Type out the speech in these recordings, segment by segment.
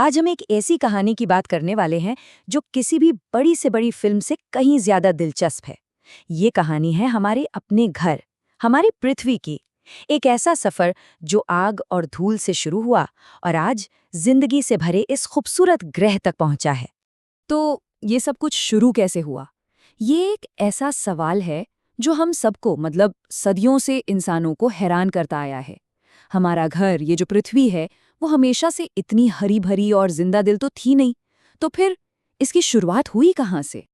आज हम एक ऐसी कहानी की बात करने वाले हैं जो किसी भी बड़ी से बड़ी फिल्म से कहीं ज्यादा दिलचस्प है। ये कहानी है हमारे अपने घर, हमारी पृथ्वी की। एक ऐसा सफर जो आग और धूल से शुरू हुआ और आज जिंदगी से भरे इस खूबसूरत ग्रह तक पहुंचा है। तो ये सब कुछ शुरू कैसे हुआ? ये एक ऐसा सवाल है जो हम सबको मतलब सदियों से इंसानों को हैरान करता आया है। हमारा घर, ये जो पृथ्वी है, वो हमेशा से इतनी हरी भरी और जिंदा दिल तो थी नहीं। तो फिर इसकी शुरुआत हुई कहाँ से?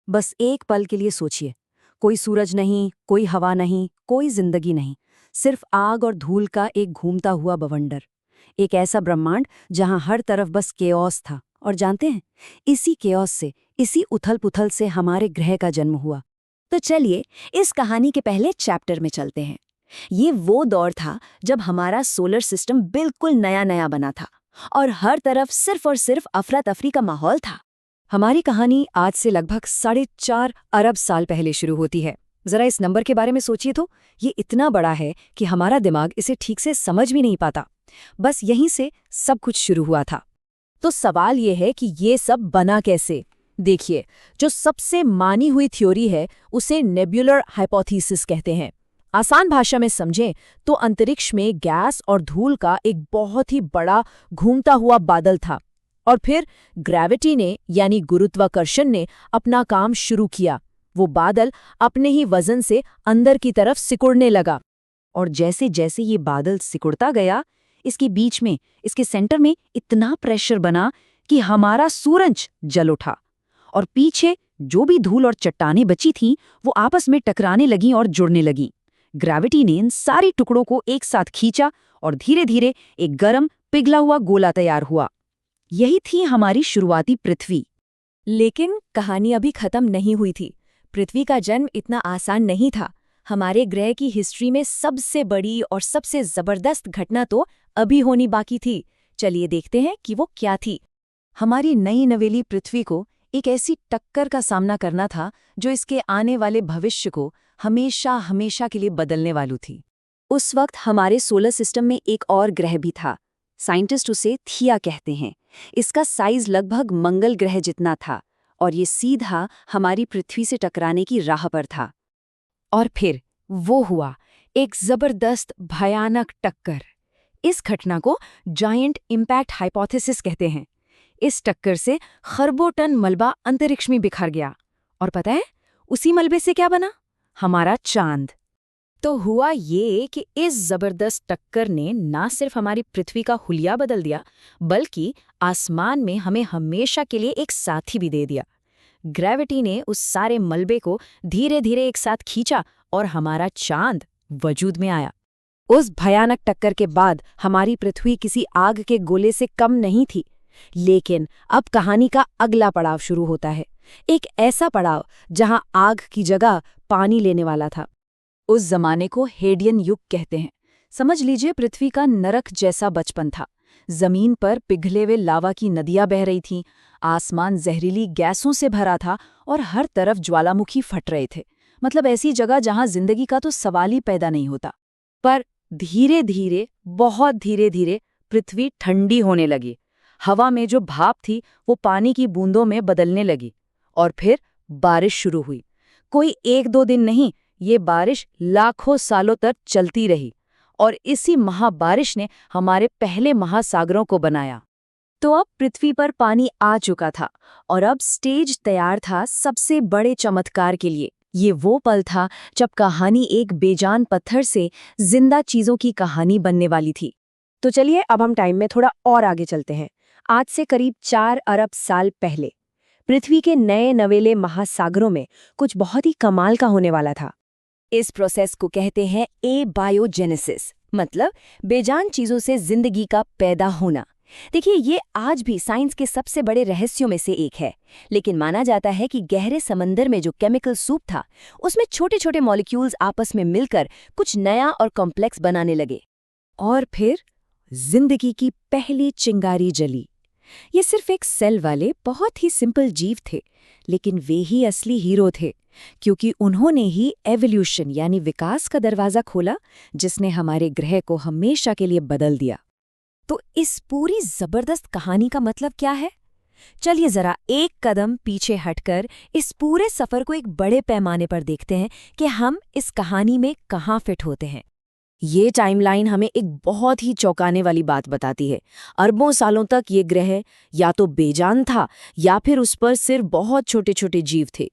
बस एक पल के लिए सोचिए। कोई सूरज नहीं, कोई हवा नहीं, कोई जिंदगी नहीं, सिर्फ आग और धूल का एक घूमता हुआ बवंडर। एक ऐसा ब्रह्मांड जहां हर तरफ बस केओस था। और जानते हैं, इसी केओस से, इसी उथल-पुथल से हमारे ग्रह का जन्म हुआ। तो चलिए इस कहानी के पहले चैप्टर में चलते हैं। ये वो दौर था जब हमारा सोलर सिस्टम बिल्कुल नया-नया बना था और हर तरफ सिर्फ और सिर्फ अफरा-तफरी का माहौल था। हमारी कहानी आज से लगभग 4.5 अरब साल पहले शुरू होती है। जरा इस नंबर के बारे में सोचिए तो, ये इतना बड़ा है कि हमारा दिमाग इसे ठीक से समझ भी नहीं पाता। बस यहीं से सब कुछ शुरू हुआ था। तो सवाल ये है कि ये सब बना कैसे? देखिए, जो सबसे मानी हुई थ्योरी है उसे नेब्युलर हाइपोथेसिस कहते हैं। आसान भाषा में समझें तो अंतरिक्ष में गैस और धूल का एक बहुत ही बड़ा घूमता हुआ बादल था और फिर ग्रेविटी ने यानी गुरुत्वाकर्षण ने अपना काम शुरू किया। वो बादल अपने ही वजन से अंदर की तरफ सिकुड़ने लगा और जैसे जैसे ये बादल सिकुड़ता गया, इसके बीच में, इसके सेंटर में इतना प्रेशर बना कि हमारा सूरज जल उठा और पीछे जो भी धूल और चट्टानें बची थीं वो आपस में टकराने लगीं और जुड़ने लगीं। ग्रेविटी ने इन सारे टुकड़ों को एक साथ खींचा और धीरे धीरे एक गर्म पिघला हुआ गोला तैयार हुआ। यही थी हमारी शुरुआती पृथ्वी। लेकिन कहानी अभी खत्म नहीं हुई थी। पृथ्वी का जन्म इतना आसान नहीं था। हमारे ग्रह की हिस्ट्री में सबसे बड़ी और सबसे जबरदस्त घटना तो अभी होनी बाकी थी। चलिए देखते हैं कि वो क्या थी। हमारी नई नवेली पृथ्वी को एक ऐसी टक्कर का सामना करना था जो इसके आने वाले भविष्य को हमेशा हमेशा के लिए बदलने वाली थी। उस वक्त हमारे सोलर सिस्टम में एक और ग्रह भी था। साइंटिस्ट उसे थिया कहते हैं। इसका साइज लगभग मंगल ग्रह जितना था और ये सीधा हमारी पृथ्वी से टकराने की राह पर था। और फिर वो हुआ, एक जबरदस्त भयानक टक्कर। इस घटना को जायंट इम्पैक्ट हाइपोथेसिस कहते हैं। इस टक्कर से खरबों टन मलबा अंतरिक्ष में बिखर गया और पता है उसी मलबे से क्या बना? हमारा चांद। तो हुआ ये कि इस जबरदस्त टक्कर ने ना सिर्फ हमारी पृथ्वी का हुलिया बदल दिया, बल्कि आसमान में हमें हमेशा के लिए एक साथी भी दे दिया। ग्रेविटी ने उस सारे मलबे को धीरे धीरे एक साथ खींचा और हमारा चांद वजूद में आया। उस भयानक टक्कर के बाद हमारी पृथ्वी किसी आग के गोले से कम नहीं थी। लेकिन अब कहानी का अगला पड़ाव शुरू होता है। एक ऐसा पड़ाव जहां आग की जगह पानी लेने वाला था। उस जमाने को हेडियन युग कहते हैं। समझ लीजिए पृथ्वी का नरक जैसा बचपन था। जमीन पर पिघले हुए लावा की नदियां बह रही थीं, आसमान जहरीली गैसों से भरा था और हर तरफ ज्वालामुखी फट रहे थे। मतलब ऐसी जगह जहां जिंदगी का तो सवाल ही पैदा नहीं होता। पर धीरे धीरे, बहुत धीरे धीरे पृथ्वी ठंडी होने लगी। हवा में जो भाप थी वो पानी की बूंदों में बदलने लगी और फिर बारिश शुरू हुई। कोई 1-2 दिन नहीं, ये बारिश लाखों सालों तक चलती रही और इसी महाबारिश ने हमारे पहले महासागरों को बनाया। तो अब पृथ्वी पर पानी आ चुका था और अब स्टेज तैयार था सबसे बड़े चमत्कार के लिए। ये वो पल था जब कहानी एक बेजान पत्थर से जिंदा चीजों की कहानी बनने वाली थी। तो चलिए अब हम टाइम में थोड़ा और आगे चलते हैं। आज से करीब 4 अरब साल पहले पृथ्वी के नए नवेले महासागरों में कुछ बहुत ही कमाल का होने वाला था। इस प्रोसेस को कहते हैं एबायोजेनेसिस, मतलब बेजान चीजों से जिंदगी का पैदा होना। देखिए, ये आज भी साइंस के सबसे बड़े रहस्यों में से एक है। लेकिन माना जाता है कि गहरे समंदर में जो केमिकल सूप था, उसमें छोटे छोटे मॉलिक्यूल्स आपस में मिलकर कुछ नया और कॉम्प्लेक्स बनाने लगे। और फिर जिंदगी की पहली चिंगारी जली। ये सिर्फ एक सेल वाले बहुत ही सिंपल जीव थे, लेकिन वे ही असली हीरो थे, क्योंकि उन्होंने ही एवोल्यूशन यानी विकास का दरवाजा खोला, जिसने हमारे ग्रह को हमेशा के लिए बदल दिया। तो इस पूरी जबरदस्त कहानी का मतलब क्या है? चलिए जरा एक कदम पीछे हटकर इस पूरे सफर को एक बड़े पैमाने पर देखते हैं कि हम इस कहानी में कहाँ फिट होते हैं। ये टाइमलाइन हमें एक बहुत ही चौंकाने वाली बात बताती है। अरबों सालों तक ये ग्रह या तो बेजान था या फिर उस पर सिर्फ बहुत छोटे छोटे जीव थे।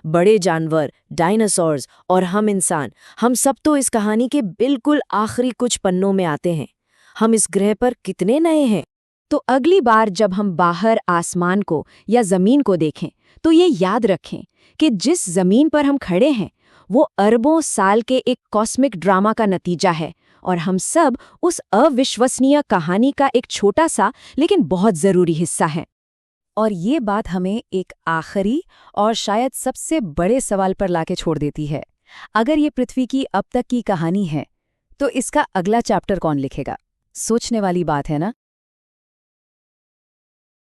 बड़े जानवर, डायनासोर्स और हम इंसान, हम सब तो इस कहानी के बिल्कुल आखिरी कुछ पन्नों में आते हैं। हम इस ग्रह पर कितने नए हैं? तो अगली बार जब हम बाहर आसमान को या जमीन को देखें तो ये याद रखें कि जिस जमीन पर हम खड़े हैं वो अरबों साल के एक कॉस्मिक ड्रामा का नतीजा है और हम सब उस अविश्वसनीय कहानी का एक छोटा सा लेकिन बहुत जरूरी हिस्सा है। और ये बात हमें एक आखिरी और शायद सबसे बड़े सवाल पर लाके छोड़ देती है। अगर ये पृथ्वी की अब तक की कहानी है तो इसका अगला चैप्टर कौन लिखेगा? सोचने वाली बात है ना।